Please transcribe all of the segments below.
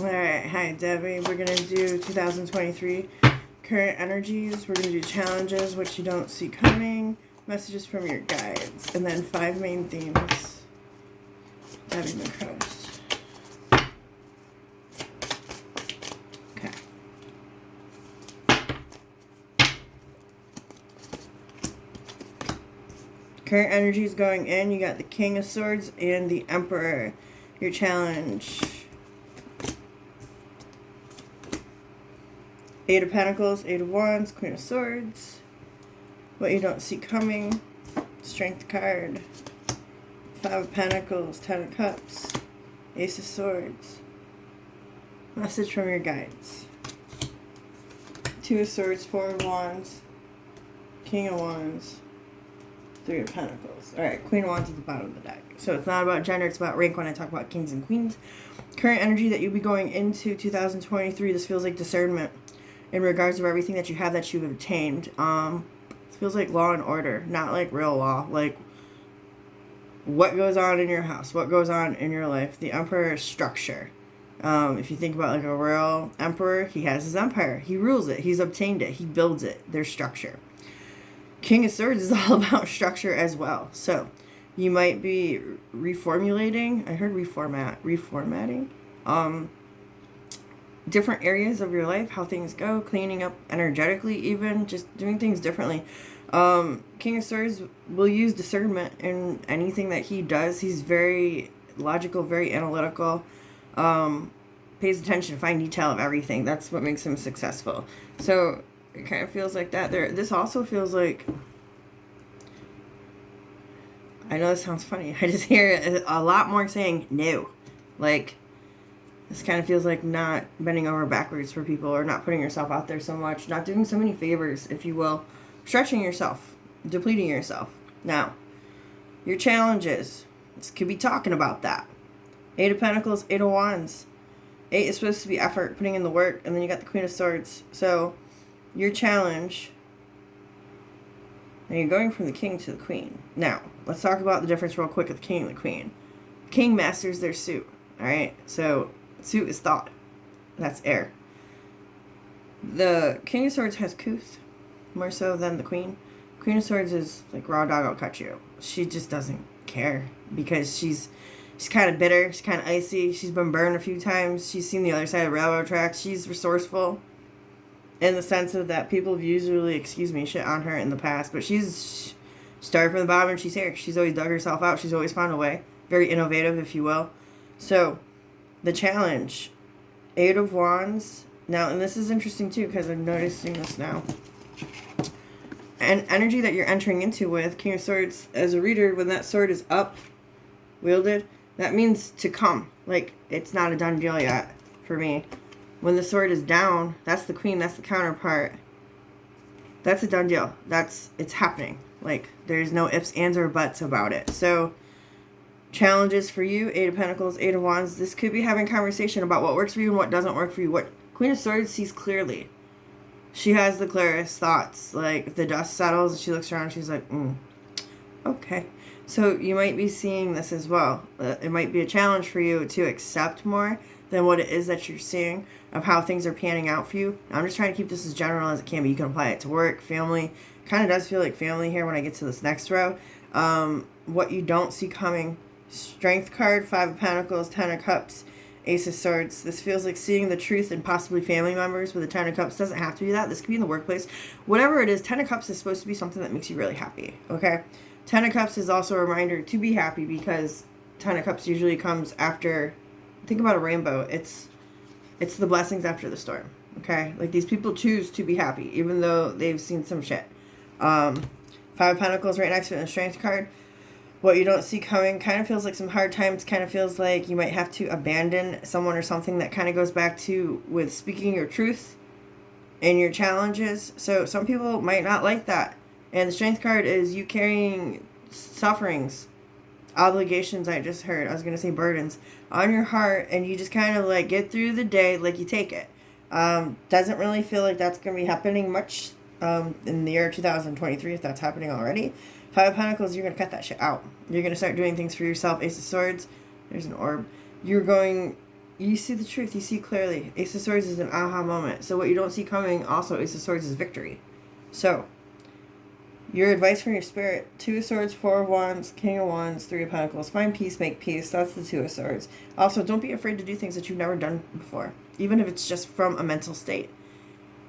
Alright, hi Debbie. We're going to do 2023 current energies. We're going to do challenges, which you don't see coming, messages from your guides, and then 5 main themes. Debbie McCoast. Okay. Current energies going in. You got the King of Swords and the Emperor. Your challenge. 8 of Pentacles, 8 of Wands, Queen of Swords. What you don't see coming. Strength card. 5 of Pentacles, 10 of Cups, Ace of Swords. Message from your guides. 2 of Swords, 4 of Wands, King of Wands, 3 of Pentacles. Alright, Queen of Wands at the bottom of the deck. So it's not about gender, it's about rank when I talk about kings and queens. Current energy that you'll be going into 2023, this feels like discernment in regards of everything that you have that you've obtained. It feels like law and order, not like real law. Like what goes on in your house, what goes on in your life. The Emperor is structure. If you think about like a real emperor, he has his empire. He rules it. He's obtained it. He builds it. There's structure. King of Swords is all about structure as well. So you might be reformulating. I heard reformatting. Different areas of your life, how things go, cleaning up energetically, even just doing things differently. King of Swords will use discernment in anything that he does. He's very logical, very analytical, pays attention to fine detail of everything. That's what makes him successful. So it kind of feels like that. This also feels like, I know this sounds funny, I just hear a lot more saying no. Like, this kind of feels like not bending over backwards for people, or not putting yourself out there so much, not doing so many favors, if you will, stretching yourself, depleting yourself. Now, your challenges, this could be talking about that. 8 of Pentacles, 8 of Wands. 8 is supposed to be effort, putting in the work, and then you got the Queen of Swords. So, your challenge, and you're going from the King to the Queen. Now, let's talk about the difference real quick with the King and the Queen. King masters their suit, alright? So, suit is thought. That's air. The King of Swords has couth, more so than the Queen. Queen of Swords is like, raw dog, I'll cut you. She just doesn't care because she's kind of bitter. She's kind of icy. She's been burned a few times. She's seen the other side of railroad tracks. She's resourceful in the sense of that people have usually, shit on her in the past. But she's started from the bottom and she's here. She's always dug herself out. She's always found a way. Very innovative, if you will. So, the challenge, 8 of Wands. Now, and this is interesting too because I'm noticing this now. And energy that you're entering into with King of Swords, as a reader, when that sword is up, wielded, that means to come. Like, it's not a done deal yet for me. When the sword is down, that's the Queen, that's the counterpart. That's a done deal. It's happening. Like, there's no ifs, ands, or buts about it. So, challenges for you, 8 of Pentacles, 8 of Wands. This could be having conversation about what works for you and what doesn't work for you. What Queen of Swords sees clearly. She has the clearest thoughts. Like, if the dust settles and she looks around, she's like, okay. So you might be seeing this as well. It might be a challenge for you to accept more than what it is that you're seeing of how things are panning out for you. I'm just trying to keep this as general as it can be. You can apply it to work, family. Kind of does feel like family here when I get to this next row. What you don't see coming. Strength card, 5 of Pentacles, 10 of Cups, Ace of Swords. This feels like seeing the truth in possibly family members with a 10 of Cups. Doesn't have to be that. This could be in the workplace. Whatever it is, 10 of Cups is supposed to be something that makes you really happy. Okay? 10 of Cups is also a reminder to be happy because 10 of Cups usually comes after, think about a rainbow. It's the blessings after the storm. Okay? Like, these people choose to be happy even though they've seen some shit. 5 of Pentacles right next to it in the Strength card. What you don't see coming kind of feels like some hard times, kind of feels like you might have to abandon someone or something. That kind of goes back to with speaking your truth and your challenges. So some people might not like that. And the Strength card is you carrying sufferings, obligations, I just heard. I was going to say burdens on your heart, and you just kind of like get through the day like you take it. Doesn't really feel like that's going to be happening much in the year 2023 if that's happening already. 5 of Pentacles, you're going to cut that shit out. You're going to start doing things for yourself. Ace of Swords, there's an orb. You're going You see the truth. You see clearly. Ace of Swords is an aha moment. So what you don't see coming, also Ace of Swords is victory. So, your advice from your spirit. 2 of Swords, 4 of Wands, King of Wands, 3 of Pentacles. Find peace, make peace. That's the 2 of Swords. Also, don't be afraid to do things that you've never done before. Even if it's just from a mental state.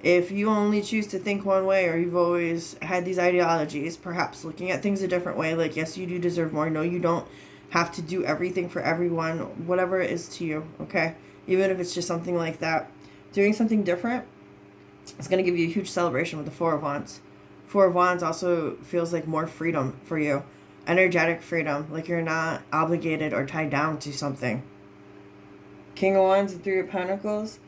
If you only choose to think one way, or you've always had these ideologies, perhaps looking at things a different way, like, yes, you do deserve more. No, you don't have to do everything for everyone. Whatever it is to you, okay? Even if it's just something like that. Doing something different, it's going to give you a huge celebration with the 4 of Wands. 4 of Wands also feels like more freedom for you. Energetic freedom, like you're not obligated or tied down to something. King of Wands and 3 of Pentacles.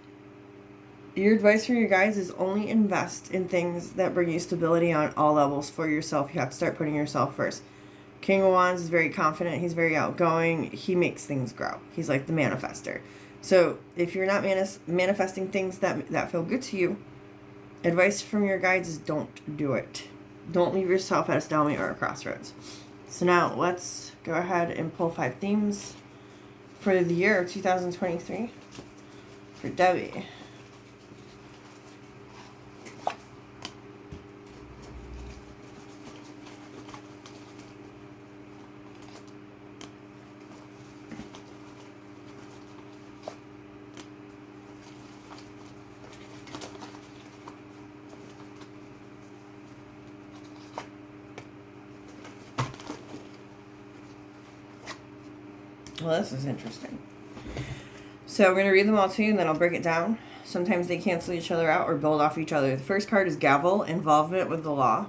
Your advice from your guides is only invest in things that bring you stability on all levels for yourself. You have to start putting yourself first. King of Wands is very confident. He's very outgoing. He makes things grow. He's like the manifester. So if you're not manifesting things that feel good to you, advice from your guides is don't do it. Don't leave yourself at a stalemate or a crossroads. So now let's go ahead and pull 5 themes for the year of 2023 for Debbie. Well, this is interesting. So I'm going to read them all to you, and then I'll break it down. Sometimes they cancel each other out or build off each other. The first card is gavel, involvement with the law.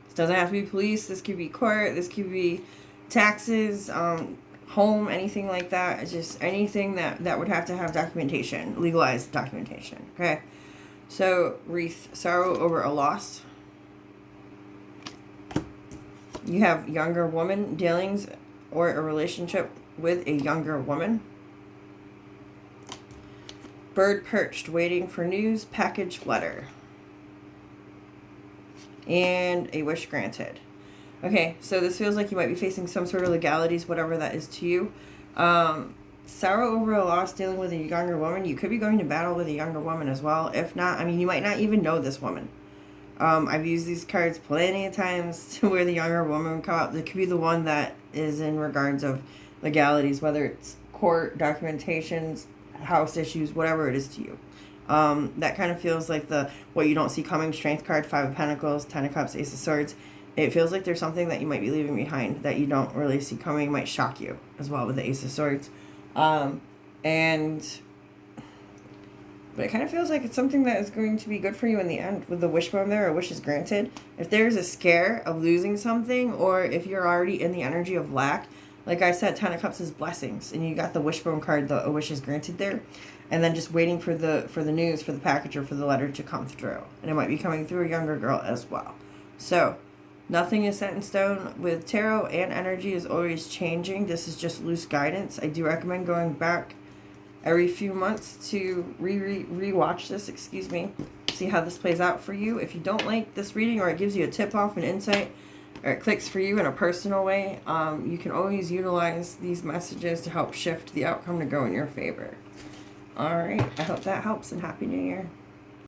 This doesn't have to be police. This could be court. This could be taxes, home, anything like that. It's just anything that would have to have documentation, legalized documentation. Okay. So, wreath, sorrow over a loss. You have younger woman dealings or a relationship with a younger woman. Bird perched, waiting for news, package letter. And a wish granted. Okay, so this feels like you might be facing some sort of legalities, whatever that is to you. Sorrow over a loss, dealing with a younger woman. You could be going to battle with a younger woman as well. If not, I mean, you might not even know this woman. I've used these cards plenty of times to where the younger woman would come out. It could be the one that is in regards of legalities, whether it's court, documentations, house issues, whatever it is to you. That kind of feels like the what you don't see coming strength card, 5 of Pentacles, 10 of Cups, Ace of Swords. It feels like there's something that you might be leaving behind that you don't really see coming. It might shock you as well with the Ace of Swords. But it kind of feels like it's something that is going to be good for you in the end with the wishbone there, or wishes granted. If there's a scare of losing something, or if you're already in the energy of lack, like I said, 10 of Cups is blessings, and you got the wishbone card, the wishes granted there, and then just waiting for the news, for the package, or for the letter to come through. And it might be coming through a younger girl as well. So, nothing is set in stone with tarot, and energy is always changing. This is just loose guidance. I do recommend going back every few months to re-watch this, see how this plays out for you. If you don't like this reading, or it gives you a tip-off, an insight, or it clicks for you in a personal way, you can always utilize these messages to help shift the outcome to go in your favor. All right, I hope that helps, and Happy New Year.